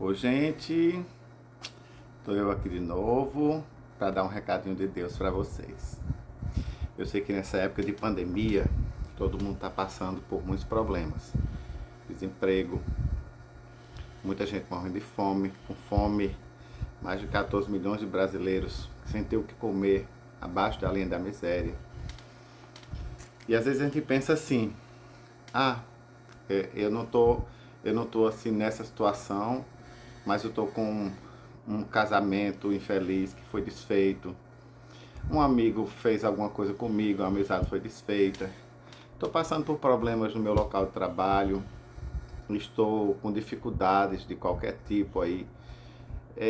Oi, gente, estou eu aqui de novo para dar um recadinho de Deus para vocês. Eu sei que nessa época de pandemia todo mundo está passando por muitos problemas: desemprego, muita gente morrendo de fome, com fome, mais de 14 milhões de brasileiros sem ter o que comer, abaixo da linha da miséria. E às vezes a gente pensa assim: ah, eu não tô assim nessa situação, mas eu tô com um casamento infeliz que foi desfeito. Um amigo fez alguma coisa comigo, a amizade foi desfeita. Estou passando por problemas no meu local de trabalho. Estou com dificuldades de qualquer tipo aí.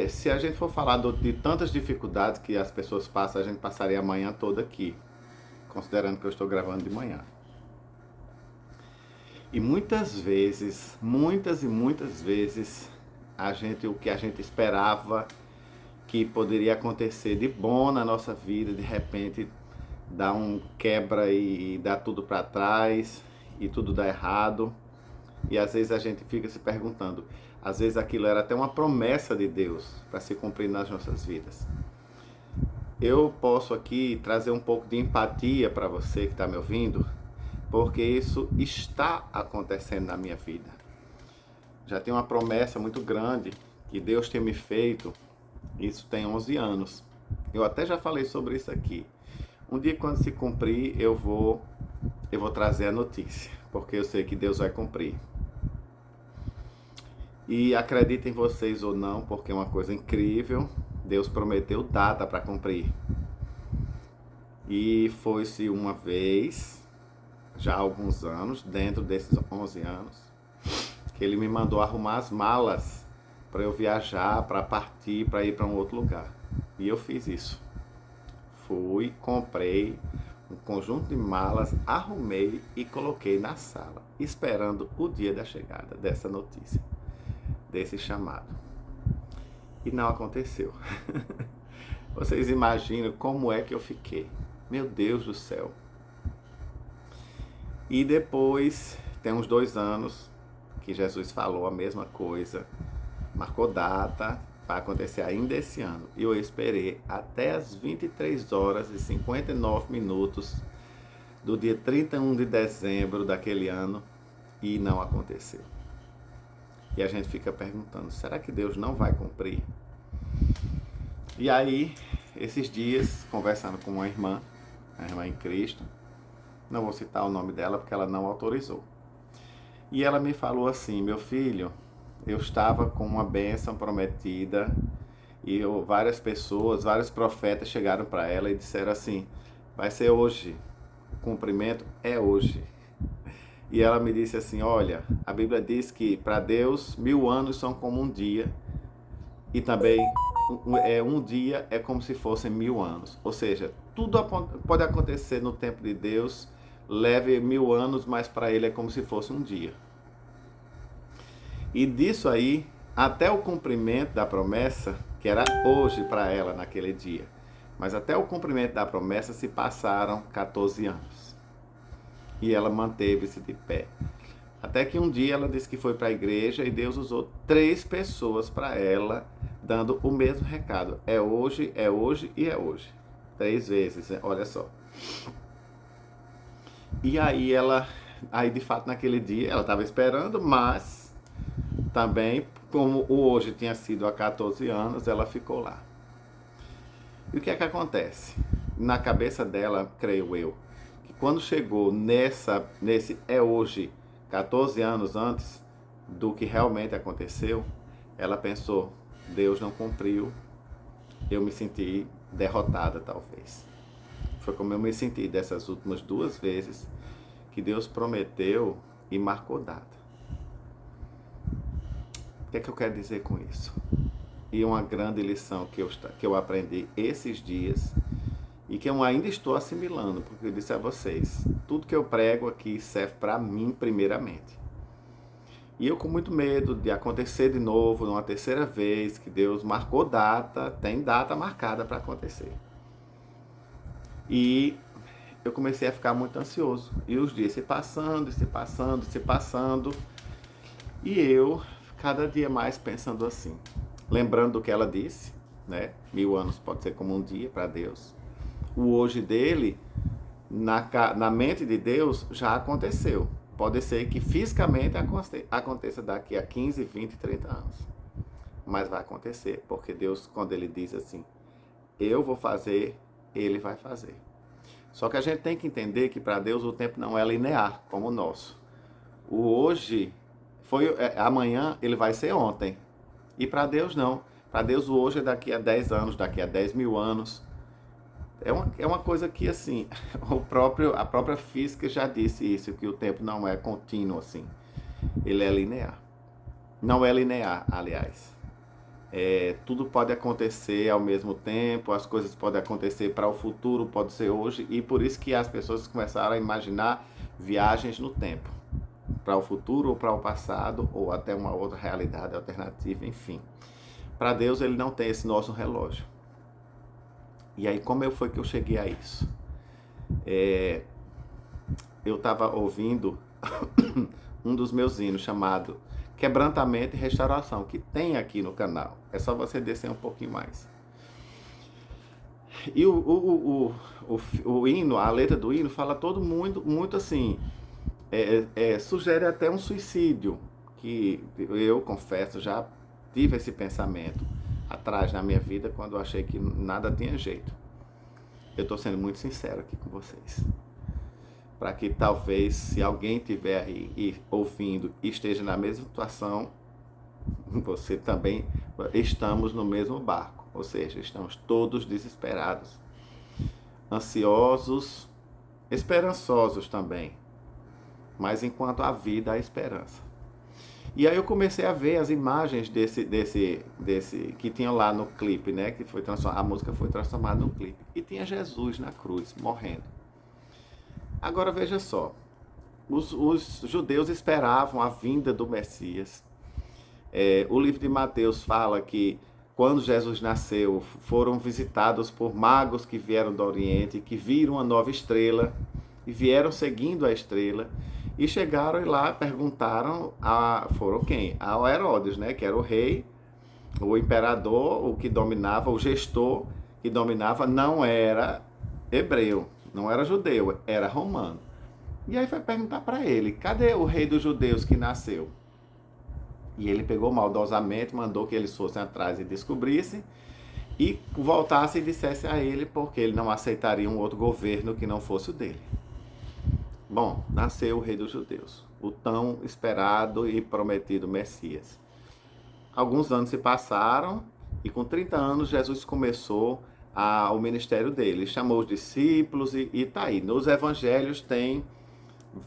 Se a gente for falar de tantas dificuldades que as pessoas passam, a gente passaria a manhã toda aqui, considerando que eu estou gravando de manhã. E muitas vezes, muitas e muitas vezes, o que a gente esperava que poderia acontecer de bom na nossa vida, de repente dá um quebra e dá tudo para trás e tudo dá errado. E às vezes a gente fica se perguntando, às vezes aquilo era até uma promessa de Deus para se cumprir nas nossas vidas. Eu posso aqui trazer um pouco de empatia para você que está me ouvindo, porque isso está acontecendo na minha vida. Já tem uma promessa muito grande que Deus tem me feito. Isso tem 11 anos. Eu até já falei sobre isso aqui. Um dia, quando se cumprir, eu vou trazer a notícia, porque eu sei que Deus vai cumprir. E acreditem vocês ou não, porque é uma coisa incrível, Deus prometeu data para cumprir. E foi-se uma vez, já há alguns anos, dentro desses 11 anos, que Ele me mandou arrumar as malas para eu viajar, para partir, para ir para um outro lugar. E eu fiz isso. Fui, comprei um conjunto de malas, arrumei e coloquei na sala, esperando o dia da chegada dessa notícia, desse chamado. E não aconteceu. Vocês imaginam como é que eu fiquei? Meu Deus do céu. E depois, tem uns 2 anos, que Jesus falou a mesma coisa, marcou data, vai acontecer ainda esse ano. E eu esperei até as 23 horas e 59 minutos do dia 31 de dezembro daquele ano e não aconteceu. E a gente fica perguntando, será que Deus não vai cumprir? E aí, esses dias, conversando com uma irmã, a irmã em Cristo, não vou citar o nome dela porque ela não autorizou. E ela me falou assim, meu filho, eu estava com uma bênção prometida e várias pessoas, vários profetas chegaram para ela e disseram assim, vai ser hoje, o cumprimento é hoje. E ela me disse assim, olha, a Bíblia diz que para Deus 1000 anos são como um dia e também um dia é como se fossem 1000 anos. Ou seja, tudo pode acontecer no tempo de Deus, leve 1000 anos, mas para Ele é como se fosse um dia. E disso aí, até o cumprimento da promessa, que era hoje para ela naquele dia, mas até o cumprimento da promessa se passaram 14 anos. E ela manteve-se de pé. Até que um dia ela disse que foi para a igreja e Deus usou 3 pessoas para ela, dando o mesmo recado. É hoje, é hoje e é hoje. 3 vezes, olha só. E aí aí de fato naquele dia ela estava esperando, mas também, como o hoje tinha sido há 14 anos, ela ficou lá. E o que é que acontece? Na cabeça dela, creio eu, que quando chegou nesse é hoje, 14 anos antes do que realmente aconteceu, ela pensou, Deus não cumpriu, eu me senti derrotada talvez. Foi como eu me senti dessas últimas 2 vezes que Deus prometeu e marcou data. O que é que eu quero dizer com isso? E uma grande lição que eu aprendi esses dias e que eu ainda estou assimilando, porque eu disse a vocês, tudo que eu prego aqui serve para mim primeiramente. E eu com muito medo de acontecer de novo, numa terceira vez, que Deus marcou data, tem data marcada para acontecer. E eu comecei a ficar muito ansioso. E os dias se passando, se passando, se passando. E eu cada dia mais pensando assim. Lembrando do que ela disse, né? 1000 anos pode ser como um dia para Deus. O hoje dele, na mente de Deus, já aconteceu. Pode ser que fisicamente aconteça daqui a 15, 20, 30 anos. Mas vai acontecer, porque Deus, quando ele diz assim, eu vou fazer, ele vai fazer. Só que a gente tem que entender que para Deus o tempo não é linear, como o nosso. O hoje, amanhã ele vai ser ontem. E para Deus não. Para Deus o hoje é daqui a 10 anos, daqui a 10.000 anos. É uma coisa que, assim, a própria física já disse isso, que o tempo não é contínuo, assim. Ele é linear. Não é linear, aliás. Tudo pode acontecer ao mesmo tempo, as coisas podem acontecer para o futuro, pode ser hoje, e por isso que as pessoas começaram a imaginar viagens no tempo. Para o futuro ou para o passado, ou até uma outra realidade alternativa, enfim. Para Deus ele não tem esse nosso relógio. E aí, como foi que eu cheguei a isso? Eu estava ouvindo um dos meus hinos chamado Quebrantamento e Restauração, que tem aqui no canal. É só você descer um pouquinho mais. E o hino, a letra do hino, fala todo muito assim, sugere até um suicídio, que eu confesso, já tive esse pensamento atrás na minha vida, quando eu achei que nada tinha jeito. Eu estou sendo muito sincero aqui com vocês. Para que talvez, se alguém estiver aí ouvindo e esteja na mesma situação, você também, estamos no mesmo barco. Ou seja, estamos todos desesperados, ansiosos, esperançosos também. Mas enquanto há vida, há esperança. E aí eu comecei a ver as imagens desse que tinha lá no clipe, né? Que foi a música foi transformada no clipe. E tinha Jesus na cruz, morrendo. Agora veja só, os judeus esperavam a vinda do Messias. O livro de Mateus fala que quando Jesus nasceu, foram visitados por magos que vieram do Oriente, que viram uma nova estrela e vieram seguindo a estrela. E chegaram e lá perguntaram, foram quem? Ao Herodes, né? Que era o rei, o imperador, o que dominava, o gestor que dominava, não era hebreu, não era judeu, era romano. E aí foi perguntar para ele, cadê o rei dos judeus que nasceu? E ele pegou maldosamente, mandou que eles fossem atrás e descobrissem, e voltassem e dissessem a ele, porque ele não aceitaria um outro governo que não fosse o dele. Bom, nasceu o rei dos judeus, o tão esperado e prometido Messias. Alguns anos se passaram e com 30 anos Jesus começou o ministério dele. Chamou os discípulos e tá aí. Nos evangelhos tem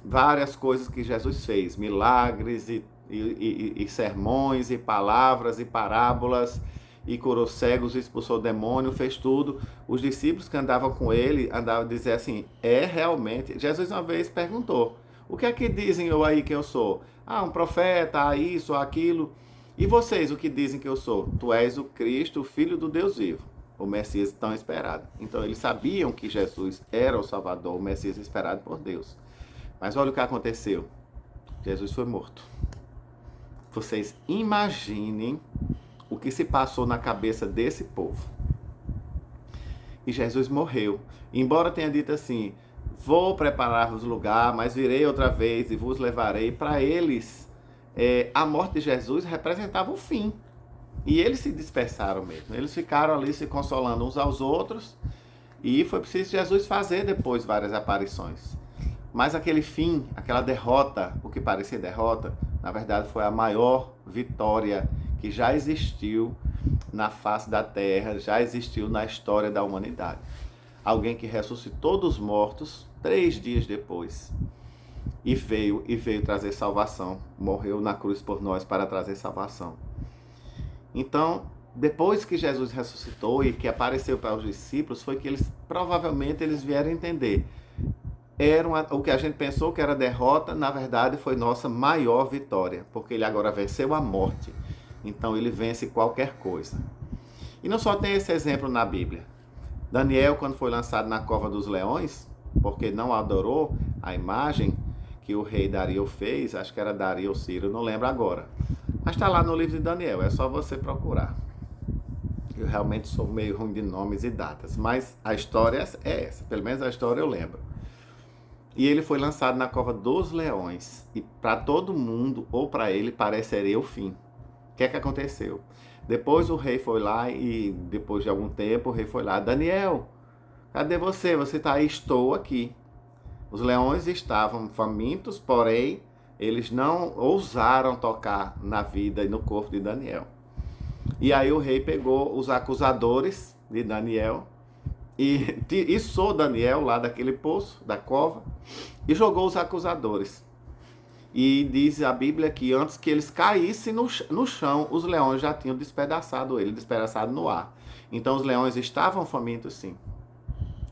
várias coisas que Jesus fez, milagres e sermões e palavras e parábolas, e curou cegos, expulsou demônio, fez tudo. Os discípulos que andavam com ele, dizer assim, realmente... Jesus uma vez perguntou, o que é que dizem eu aí que eu sou? Um profeta, isso, aquilo. E vocês, o que dizem que eu sou? Tu és o Cristo, o Filho do Deus vivo, o Messias tão esperado. Então eles sabiam que Jesus era o Salvador, o Messias esperado por Deus. Mas olha o que aconteceu. Jesus foi morto. Vocês imaginem o que se passou na cabeça desse povo. E Jesus morreu. Embora tenha dito assim, vou preparar-vos lugar, mas virei outra vez e vos levarei. Para eles, a morte de Jesus representava o fim. E eles se dispersaram mesmo. Eles ficaram ali se consolando uns aos outros. E foi preciso Jesus fazer depois várias aparições. Mas aquele fim, aquela derrota, o que parecia derrota, na verdade foi a maior vitória que já existiu na face da terra, já existiu na história da humanidade. Alguém que ressuscitou dos mortos 3 dias depois e veio trazer salvação. Morreu na cruz por nós para trazer salvação. Então, depois que Jesus ressuscitou e que apareceu para os discípulos, foi que provavelmente eles vieram entender. O que a gente pensou que era derrota, na verdade foi nossa maior vitória, porque ele agora venceu a morte. Então ele vence qualquer coisa. E não só tem esse exemplo na Bíblia. Daniel, quando foi lançado na cova dos leões, porque não adorou a imagem que o rei Dario fez, acho que era Dario ou Ciro, não lembro agora. Mas está lá no livro de Daniel, é só você procurar. Eu realmente sou meio ruim de nomes e datas, mas a história é essa, pelo menos a história eu lembro. E ele foi lançado na cova dos leões, e para todo mundo, ou para ele, pareceria o fim. O que é que aconteceu? Depois o rei foi lá e, depois de algum tempo, o rei foi lá: Daniel, cadê você? Você está aí? Estou aqui. Os leões estavam famintos, porém, eles não ousaram tocar na vida e no corpo de Daniel. E aí o rei pegou os acusadores de Daniel e içou Daniel lá daquele poço, da cova, e jogou os acusadores. E diz a Bíblia que antes que eles caíssem no chão, os leões já tinham despedaçado ele, despedaçado no ar. Então os leões estavam famintos, sim.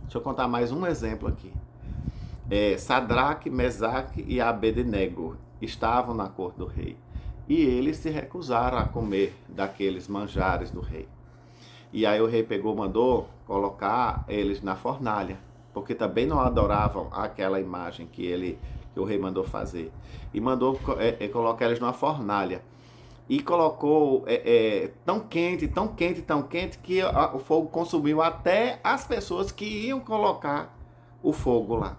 Deixa eu contar mais um exemplo aqui. Sadraque, Mesaque e Abednego estavam na corte do rei. E eles se recusaram a comer daqueles manjares do rei. E aí o rei mandou colocar eles na fornalha, porque também não adoravam aquela imagem que o rei mandou fazer. E mandou colocar eles numa fornalha. E colocou tão quente, tão quente, tão quente, que o fogo consumiu até as pessoas que iam colocar o fogo lá,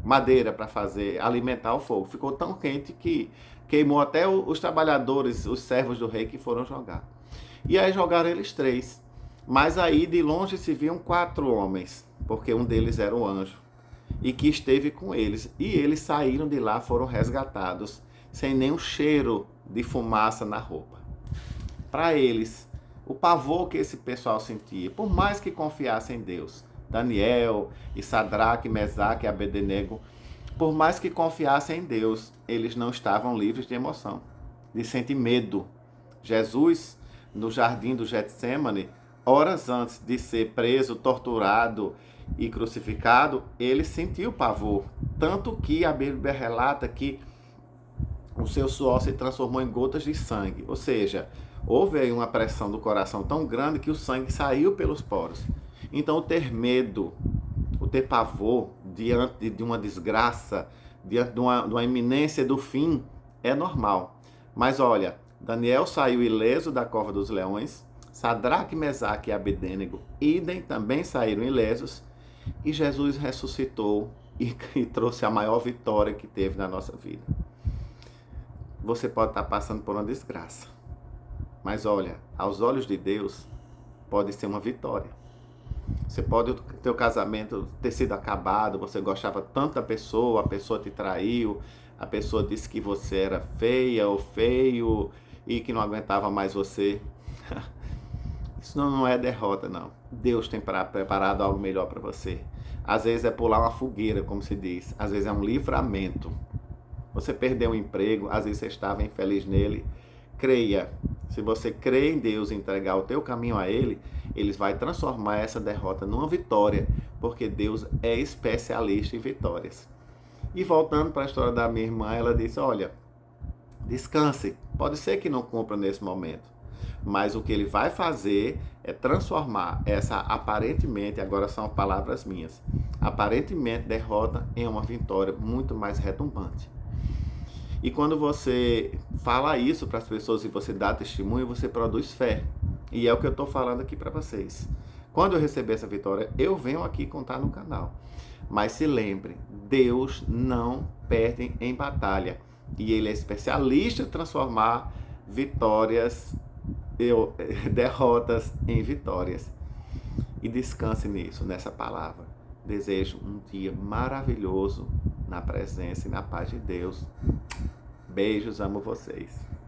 madeira para alimentar o fogo. Ficou tão quente que queimou até os trabalhadores, os servos do rei que foram jogar. E aí jogaram eles 3. Mas aí de longe se viam 4 homens, porque um deles era um anjo, e que esteve com eles. E eles saíram de lá, foram resgatados, sem nenhum cheiro de fumaça na roupa. Para eles, o pavor que esse pessoal sentia, por mais que confiassem em Deus, Daniel e Sadraque, Mesaque e Abednego, por mais que confiassem em Deus, eles não estavam livres de emoção, de sentir medo. Jesus, no jardim do Getsêmani, horas antes de ser preso, torturado e crucificado, ele sentiu pavor. Tanto que a Bíblia relata que o seu suor se transformou em gotas de sangue. Ou seja, houve aí uma pressão do coração tão grande que o sangue saiu pelos poros. Então, o ter medo, o ter pavor diante de uma desgraça, diante de uma iminência do fim, é normal. Mas olha, Daniel saiu ileso da cova dos leões, Sadraque, Mesaque e Abednego, idem, também saíram ilesos, e Jesus ressuscitou e trouxe a maior vitória que teve na nossa vida. Você pode estar passando por uma desgraça, mas olha, aos olhos de Deus, pode ser uma vitória. Você pode ter o casamento ter sido acabado, você gostava tanto da pessoa, a pessoa te traiu, a pessoa disse que você era feia ou feio e que não aguentava mais você. Isso não é derrota, não. Deus tem preparado algo melhor para você. Às vezes é pular uma fogueira, como se diz. Às vezes é um livramento. Você perdeu um emprego, às vezes você estava infeliz nele. Creia, se você crê em Deus e entregar o teu caminho a Ele, Ele vai transformar essa derrota numa vitória, porque Deus é especialista em vitórias. E voltando para a história da minha irmã, ela disse, olha, descanse, pode ser que não cumpra nesse momento, mas o que Ele vai fazer é transformar essa aparentemente, agora são palavras minhas, aparentemente derrota em uma vitória muito mais retumbante. E quando você fala isso para as pessoas e você dá testemunho, você produz fé. E é o que eu estou falando aqui para vocês. Quando eu receber essa vitória, eu venho aqui contar no canal. Mas se lembre, Deus não perde em batalha. E Ele é especialista em transformar derrotas em vitórias. E descanse nisso, nessa palavra. Desejo um dia maravilhoso na presença e na paz de Deus. Beijos, amo vocês.